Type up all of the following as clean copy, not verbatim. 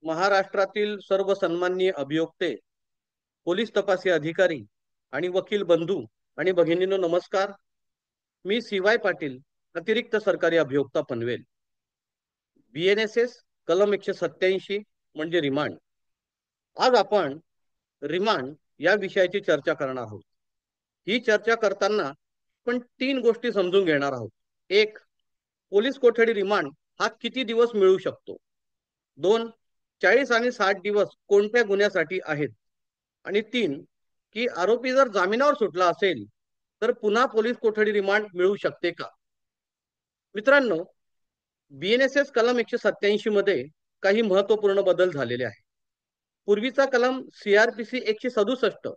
महाराष्ट्रातील सर्व सन्माननीय अभियोक्ते, पोलीस तपासी अधिकारी आणि वकील बंधू आणि भगिनींनो नमस्कार. मी CY पाटील, अतिरिक्त सरकारी अभियोक्ता पनवेल. BNSS कलम 187 म्हणजे रिमांड. आज आपण रिमांड या विषयाची चर्चा करणार आहोत. ही चर्चा करताना आपण 3 गोष्टी समजून घेणार आहोत. एक, पोलीस कोठडी रिमांड हा किती दिवस मिळू शकतो. 2, 40 आणि 60 दिवस कोणत्या गुन्ह्यासाठी आहेत. आणि 3, की आरोपी जर जामिनावर सुटला असेल तर पुन्हा पोलीस कोठडी रिमांड मिळू शकते का. मित्रांनो, BNSS कलम 187 मध्ये काही महत्वपूर्ण बदल झालेले आहे. पूर्वीचा कलम CRPC 167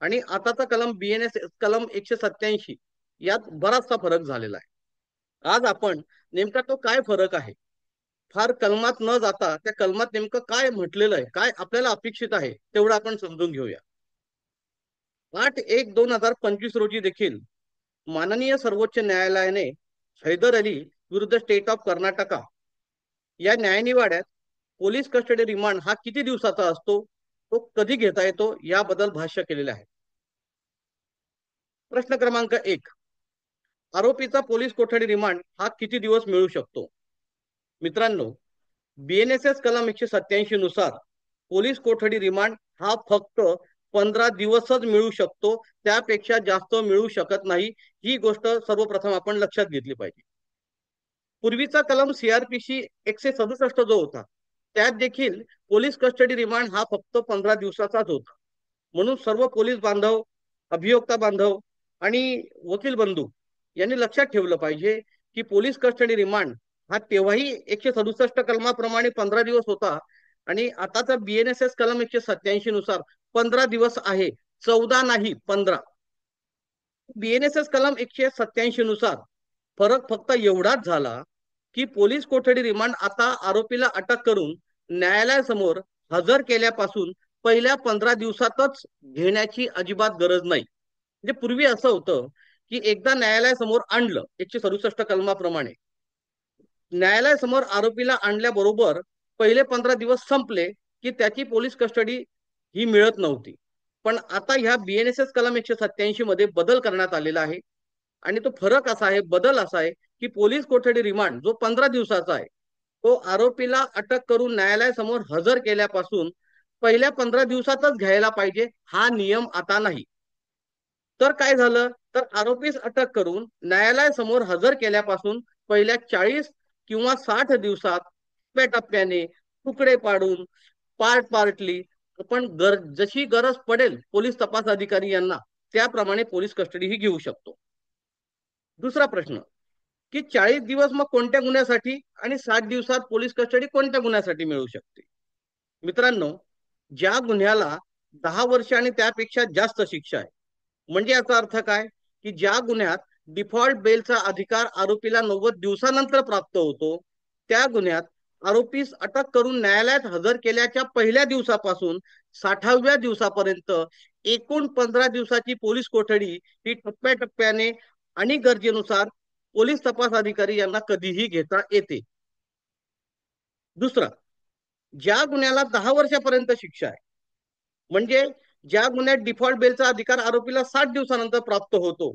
आणि आताचा कलम BNSS कलम 187 यात बराचसा फरक झालेला आहे. आज आपण नेमका तो काय फरक आहे, फार कलमात न जाता त्या कलमात नेमकं काय म्हटलेलं आहे, काय आपल्याला अपेक्षित आहे तेवढं आपण समजून घेऊया. 8/1/2025 रोजी देखील माननीय सर्वोच्च न्यायालयाने हैदर अली विरुद्ध स्टेट ऑफ कर्नाटका या न्यायनिवाड्यात पोलीस कस्टडी रिमांड हा किती दिवसाचा असतो, तो कधी घेता येतो याबद्दल भाष्य केलेले आहे. प्रश्न क्रमांक 1, आरोपीचा पोलीस कोठडी रिमांड हा किती दिवस मिळू शकतो. मित्रांनो, BNSS कलम 187 नुसार पोलीस कोठडी रिमांड हा फक्त 15 दिवसच मिळू शकतो, त्यापेक्षा जास्त मिळू शकत नाही. ही गोष्ट सर्वप्रथम आपण लक्षात घेतली पाहिजे. पूर्वीचा कलम CRPC 167 जो होता त्यात देखील पोलीस कस्टडी रिमांड हा फक्त 15 दिवसाचाच होता. म्हणून सर्व पोलीस बांधव, अभियोक्ता बांधव आणि वकील बंधू यांनी लक्षात ठेवलं पाहिजे की पोलीस कस्टडी रिमांड हा तेव्हाही 167 कलमाप्रमाणे 15 दिवस होता आणि आताचा BNSS कलम 187 नुसार 15 दिवस आहे, 14 नाही 15. BNSS कलम 187 नुसार फरक फक्त एवढाच झाला की पोलीस कोठडी रिमांड आता आरोपीला अटक करून न्यायालयासमोर हजर केल्यापासून पहिल्या 15 दिवसातच घेण्याची अजिबात गरज नाही. म्हणजे पूर्वी असं होतं की एकदा न्यायालयासमोर आणलं 167 कलमाप्रमाणे, न्यायालयासमोर आरोपीला आणल्याबरोबर पहिले 15 दिवस संपले की त्याची पोलीस कस्टडी ही मिळत नव्हती. पण आता ह्या BNSS कलम 187 मध्ये बदल करण्यात आलेला आहे आणि तो फरक असा आहे, बदल असा आहे की पोलीस कोठडी रिमांड जो 15 दिवसाचा आहे तो आरोपीला अटक करून न्यायालयासमोर हजर केल्यापासून पहिल्या 15 दिवसातच घ्यायला पाहिजे, हा नियम आता नाही. तर काय झालं, तर आरोपीस अटक करून न्यायालयासमोर हजर केल्यापासून पहिल्या 40 किंवा 60 दिवसात टप्प्याटप्प्याने तुकडे पाडून पार्टली आपण जशी गरज पडेल पोलीस तपास अधिकारी यांना त्याप्रमाणे पोलीस कस्टडी ही घेऊ शकतो. दुसरा प्रश्न की 40 दिवस मग कोणत्या गुन्ह्यासाठी आणि 60 दिवसात पोलीस कस्टडी कोणत्या गुन्ह्यासाठी मिळू शकते. मित्रांनो, ज्या गुन्ह्याला 10 वर्ष आणि त्यापेक्षा जास्त शिक्षा आहे, म्हणजे याचा अर्थ काय की ज्या गुन्ह्यात डिफॉल्ट बेलचा अधिकार आरोपीला 90 दिवसानंतर प्राप्त होतो, त्या गुन्ह्यात आरोपीस अटक करून न्यायालयात हजर केल्याच्या पहिल्या दिवसापासून 60व्या दिवसापर्यंत एकूण 15 दिवसाची पोलीस कोठडी ही टप्प्याटप्प्याने आणि गरजेनुसार पोलीस तपास अधिकारी यांना कधीही घेता येते. दुसरा, ज्या गुन्ह्याला 10 वर्षापर्यंत शिक्षा आहे, म्हणजे ज्या गुन्ह्यात डिफॉल्ट बेलचा अधिकार आरोपीला 60 दिवसानंतर प्राप्त होतो,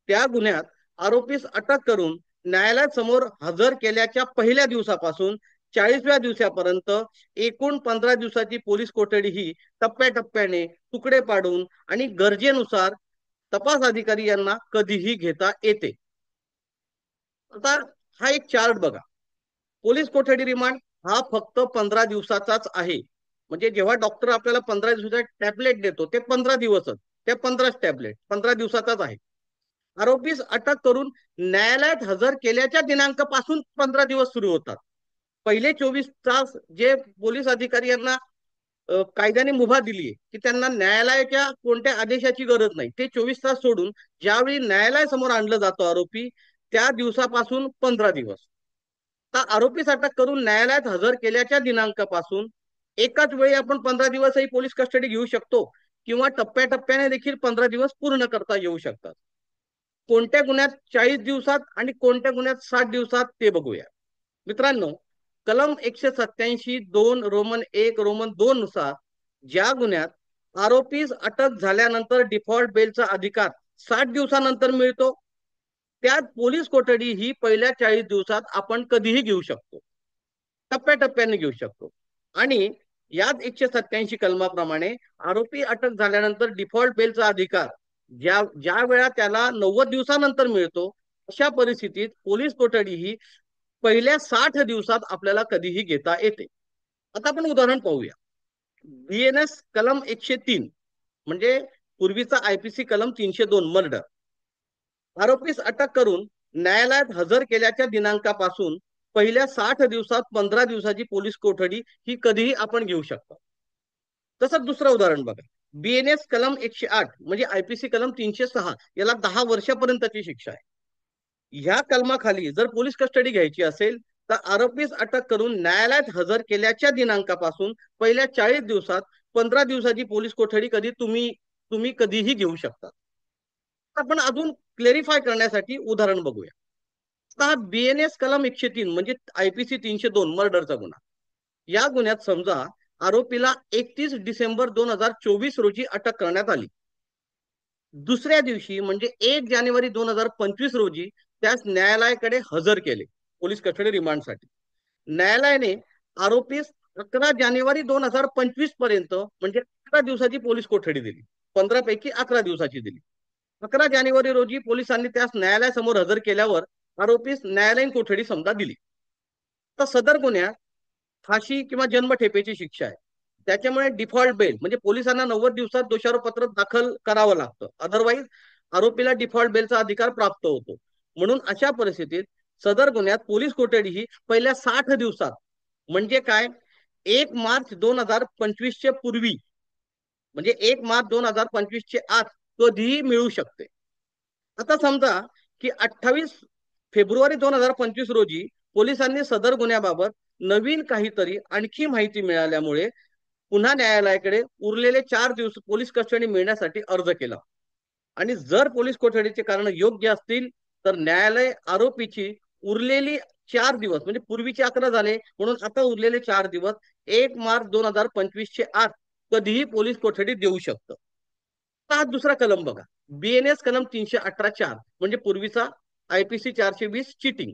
त्या गुन्ह्यात आरोपीस अटक करून न्यायालयात समोर हजर केल्याच्या पहिल्या दिवसापासून 40व्या दिवसापर्यंत एकूण 15 दिवसाची पोलीस कोठडी ही टप्प्याटप्प्याने तुकडे पाडून आणि गरजेनुसार तपास अधिकारी यांना कधीही घेता येते. आता हा एक चार्ट बघा. पोलीस कोठडी रिमांड हा फक्त 15 दिवसाचाच आहे. म्हणजे जेव्हा डॉक्टर आपल्याला 15 दिवसाचा टॅबलेट देतो ते 15 दिवसच, ते 15 टॅबलेट 15 दिवसाचाच आहे. आरोपीस अटक करून न्यायालयात हजर केल्याच्या दिनांकापासून 15 दिवस सुरू होतात. पहिले 24 तास जे पोलीस अधिकारी यांना कायद्याने मुभा दिली आहे की त्यांना न्यायालयाच्या कोणत्या आदेशाची गरज नाही, ते 24 तास सोडून ज्यावेळी न्यायालयासमोर आणलं जातो आरोपी त्या दिवसापासून 15 दिवस. तर आरोपीस अटक करून न्यायालयात हजर केल्याच्या दिनांकापासून एकाच वेळी आपण 15 दिवसही पोलीस कस्टडी घेऊ शकतो किंवा टप्प्याटप्प्याने देखील 15 दिवस पूर्ण करता येऊ शकतात. कोणत्या गुन्ह्यात 40 दिवसात आणि कोणत्या गुन्ह्यात 60 दिवसात ते बघूया. मित्रांनो, कलम 187(2) रोमन 1 रोमन 2 नुसार ज्या गुन्ह्यात आरोपीस अटक झाल्यानंतर डिफॉल्ट बेलचा अधिकार 60 दिवसानंतर मिळतो, त्यात पोलीस कोठडी ही पहिल्या 40 दिवसात आपण कधीही घेऊ शकतो, टप्प्याटप्प्याने घेऊ शकतो. आणि याच 187 कलमाप्रमाणे आरोपी अटक झाल्यानंतर डिफॉल्ट बेलचा अधिकार ज्या वेळा त्याला 90 दिवसानंतर मिळतो, अशा परिस्थितीत पोलीस कोठडी ही पहिल्या 60 दिवसात आपल्याला कधीही घेता येते. आता आपण उदाहरण पाहूया. बीएनएस कलम 103 म्हणजे पूर्वीचा आयपीसी कलम 302 मर्डर. आरोपीस अटक करून न्यायालयात हजर केल्याच्या दिनांकापासून पहिल्या 60 दिवसात 15 दिवसाची पोलीस कोठडी ही कधीही आपण घेऊ शकतो. तसंच दुसरं उदाहरण बघा. बीएनएस कलम 108 म्हणजे आयपीसी कलम 306, याला 10 वर्षापर्यंतची शिक्षा आहे. ह्या कलमाखाली जर पोलीस कस्टडी घ्यायची असेल तर आरोपीस अटक करून न्यायालयात हजर केल्याच्या दिनांकापासून पहिल्या 40 दिवसात 15 दिवसाची पोलीस कोठडी तुम्ही कधीही घेऊ शकता. आपण अजून क्लेरिफाय करण्यासाठी उदाहरण बघूया. आता बीएनएस कलम 103 म्हणजे आयपीसी 302 मर्डरचा गुन्हा. या गुन्ह्यात समजा आरोपीला 31 डिसेंबर 2024 रोजी अटक करण्यात आली. दुसऱ्या दिवशी म्हणजे 1 जानेवारी 2025 रोजी त्यास न्यायालयाकडे हजर केले पोलीस कस्टडी रिमांडसाठी. न्यायालयाने आरोपीस 11 जानेवारी 2025 पर्यंत म्हणजे 11 दिवसाची पोलीस कोठडी दिली. 15 पैकी 11 दिवसाची दिली. 11 जानेवारी रोजी पोलिसांनी त्यास न्यायालयासमोर हजर केल्यावर आरोपीस न्यायालयीन कोठडी समजा दिली. तर सदर गुन्ह्यात फाशी किंवा जन्मठेपेची शिक्षा आहे. त्याच्यामुळे डिफॉल्ट बेल म्हणजे पोलिसांना 90 दिवसात दोषारोपपत्र दाखल करावं लागतं, अदरवाईज आरोपीला डिफॉल्ट बेलचा अधिकार प्राप्त होतो. म्हणून अशा परिस्थितीत सदर गुन्ह्यात पोलीस कोठडी ही पहिल्या 60 दिवसात म्हणजे काय 1 मार्च 2025 पूर्वी म्हणजे 1 मार्च 2025 आत कधीही मिळू शकते. आता समजा की 28 फेब्रुवारी 2025 रोजी पोलिसांनी सदर गुन्ह्याबाबत नवीन काहीतरी आणखी माहिती मिळाल्यामुळे पुन्हा न्यायालयाकडे उरलेले 4 दिवस पोलीस कस्टडी मिळण्यासाठी अर्ज केला. आणि जर पोलीस कोठडीचे कारण योग्य असतील तर न्यायालय आरोपीची उरलेली 4 दिवस म्हणजे पूर्वीचे 11 झाले म्हणून आता उरलेले 4 दिवस 1 मार्च 2025 आत कधीही पोलीस कोठडी देऊ शकतं. हा दुसरा कलम बघा. बीएनएस कलम 318(4) म्हणजे पूर्वीचा आयपीसी 420 चिटिंग.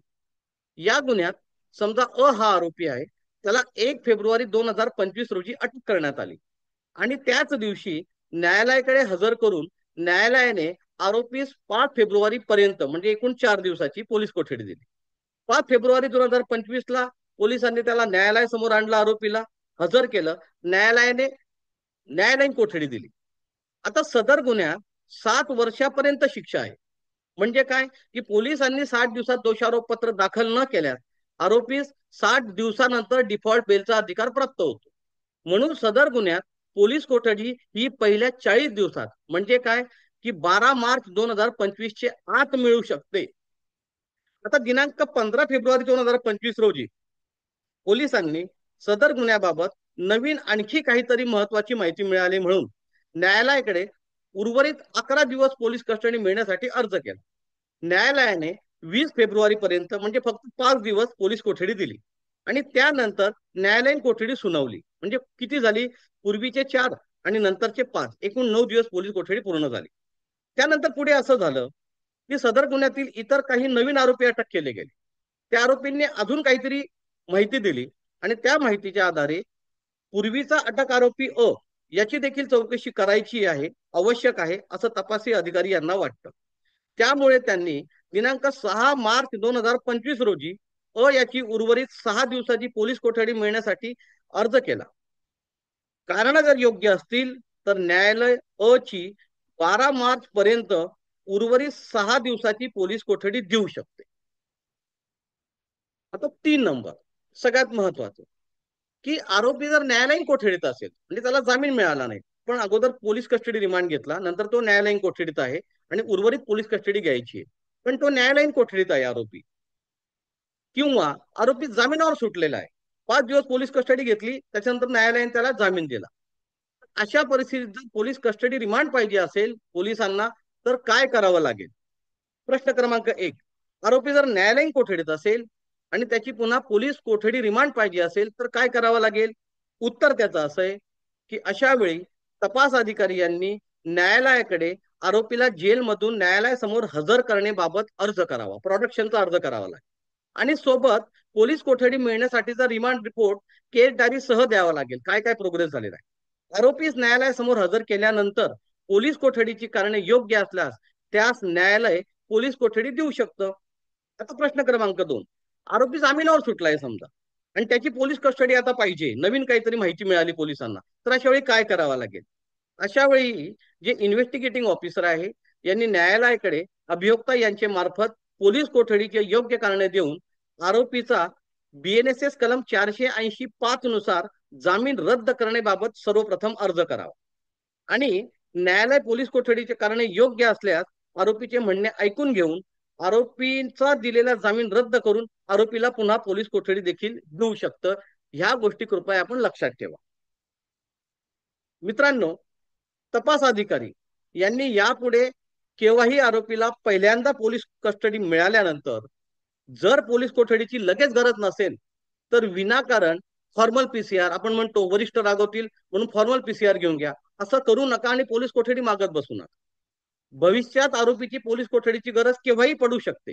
या गुन्ह्यात समजा हा आरोपी आहे, त्याला 1 फेब्रुवारी 2025 रोजी अटक करण्यात आली आणि त्याच दिवशी न्यायालयाकडे हजर करून न्यायालयाने आरोपीस 5 फेब्रुवारी पर्यंत म्हणजे एकूण 4 दिवसाची पोलीस कोठडी दिली. 5 फेब्रुवारी 2025 ला पोलिसांनी त्याला न्यायालयासमोर आणलं, आरोपीला हजर केलं, न्यायालयाने न्यायालयीन कोठडी दिली. आता सदर गुन्ह्यात 7 वर्षापर्यंत शिक्षा आहे. म्हणजे काय की पोलिसांनी 60 दिवसात दोषारोपपत्र दाखल न केल्यास आरोपीस 60 दिवसानंतर डिफॉल्ट बेलचा अधिकार प्राप्त होतो. म्हणून सदर गुन्ह्यात पोलीस कोठडी ही पहिल्या 40 दिवसात म्हणजे काय की 12 मार्च 2025 आत मिळू शकते. आता दिनांक 15 फेब्रुवारी 2025 रोजी पोलिसांनी सदर गुन्ह्याबाबत नवीन आणखी काहीतरी महत्वाची माहिती मिळाली म्हणून न्यायालयाकडे उर्वरित 11 दिवस पोलीस कस्टडी मिळण्यासाठी अर्ज केला. न्यायालयाने 20 फेब्रुवारी पर्यंत म्हणजे फक्त 5 दिवस पोलीस कोठडी दिली आणि त्यानंतर न्यायालयीन कोठडी सुनावली. म्हणजे किती झाली, पूर्वीचे 4 आणि नंतरचे 5, एकूण 9 दिवस पोलीस कोठडी पूर्ण झाली. त्यानंतर पुढे असं झालं की सदर गुन्ह्यातील इतर काही नवीन आरोपी अटक केले गेले. त्या आरोपींनी अजून काहीतरी माहिती दिली आणि त्या माहितीच्या आधारे पूर्वीचा अटक आरोपी याची देखील चौकशी करायची आहे, आवश्यक आहे असं तपासी अधिकारी यांना वाटतं. त्यामुळे त्यांनी दिनांक 6 मार्च 2025 रोजी याची उर्वरित 6 दिवसाची पोलीस कोठडी मिळण्यासाठी अर्ज केला. कारण जर योग्य असतील तर न्यायालय ची 12 मार्च पर्यंत उर्वरित 6 दिवसाची पोलीस कोठडी देऊ शकते. आता 3 नंबर सगळ्यात महत्वाचं की आरोपी जर न्यायालयीन कोठडीत असेल म्हणजे त्याला जामीन मिळाला नाही, पण अगोदर पोलीस कस्टडी रिमांड घेतला, नंतर तो न्यायालयीन कोठडीत आहे आणि उर्वरित पोलीस कस्टडी घ्यायची आहे, पण तो न्यायालयीन कोठडीत आहे आरोपी, किंवा आरोपी जामिनावर सुटलेला आहे, 5 दिवस पोलीस कस्टडी घेतली, त्याच्यानंतर न्यायालयाने त्याला जामीन दिला. अशा परिस्थितीत जर पोलीस कस्टडी रिमांड पाहिजे असेल पोलिसांना तर काय करावं लागेल? प्रश्न क्रमांक 1, आरोपी जर न्यायालयीन कोठडीत असेल आणि त्याची पुन्हा पोलीस कोठडी रिमांड पाहिजे असेल तर काय करावं लागेल? उत्तर त्याचं असं आहे की अशा वेळी तपास अधिकारी यांनी न्यायालयाकडे आरोपीला जेलमधून न्यायालयासमोर हजर करण्याबाबत अर्ज करावा, प्रोडक्शनचा अर्ज करावा लागेल. आणि सोबत पोलीस कोठडी मिळण्यासाठीचा रिमांड रिपोर्ट केस डायरी सह द्यावा लागेल, काय काय प्रोग्रेस झालेला आहे. आरोपीस न्यायालयासमोर हजर केल्यानंतर पोलीस कोठडीची कारणे योग्य असल्यास त्यास न्यायालय पोलीस कोठडी देऊ शकतं. आता प्रश्न क्रमांक 2, आरोपी जामिनावर सुटलाय समजा आणि त्याची पोलीस कस्टडी आता पाहिजे, नवीन काहीतरी माहिती मिळाली पोलिसांना, तर अशा वेळी काय करावं लागेल? अशा वेळी जे इन्व्हेस्टिगेटिंग ऑफिसर आहे यांनी न्यायालयाकडे अभियोक्ता यांचे मार्फत पोलीस कोठडीचे योग्य कारणे देऊन आरोपीचा BNSS कलम 480(5) नुसार जामीन रद्द करण्याबाबत सर्वप्रथम अर्ज करावा. आणि न्यायालय पोलीस कोठडीचे कारणे योग्य असल्यास आरोपीचे म्हणणे ऐकून घेऊन आरोपीचा दिलेला जामीन रद्द करून आरोपीला पुन्हा पोलीस कोठडी देखील देऊ शकतं. ह्या गोष्टी कृपया आपण लक्षात ठेवा. मित्रांनो, तपास अधिकारी यांनी यापुढे केव्हाही आरोपीला पहिल्यांदा पोलीस कस्टडी मिळाल्यानंतर जर पोलीस कोठडीची लगेच गरज नसेल तर विनाकारण फॉर्मल PCR, आपण म्हणतो वरिष्ठ रागवतील म्हणून फॉर्मल PCR घेऊन घ्या, असं करू नका आणि पोलीस कोठडी मागत बसू नका. भविष्यात आरोपीची पोलीस कोठडीची गरज केव्हाही पडू शकते.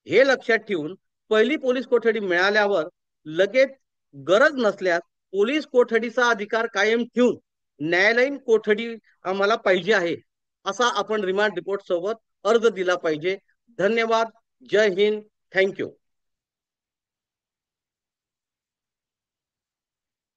हे लक्षात ठेवून पहिली पोलीस कोठडी मिळाल्यावर लगेच गरज नसल्यास पोलीस कोठडीचा अधिकार कायम ठेवून न्यायालयीन कोठडी आम्हाला पाहिजे आहे असा आपण रिमांड रिपोर्ट सोबत अर्ज दिला पाहिजे. धन्यवाद. जय हिंद. थँक्यू.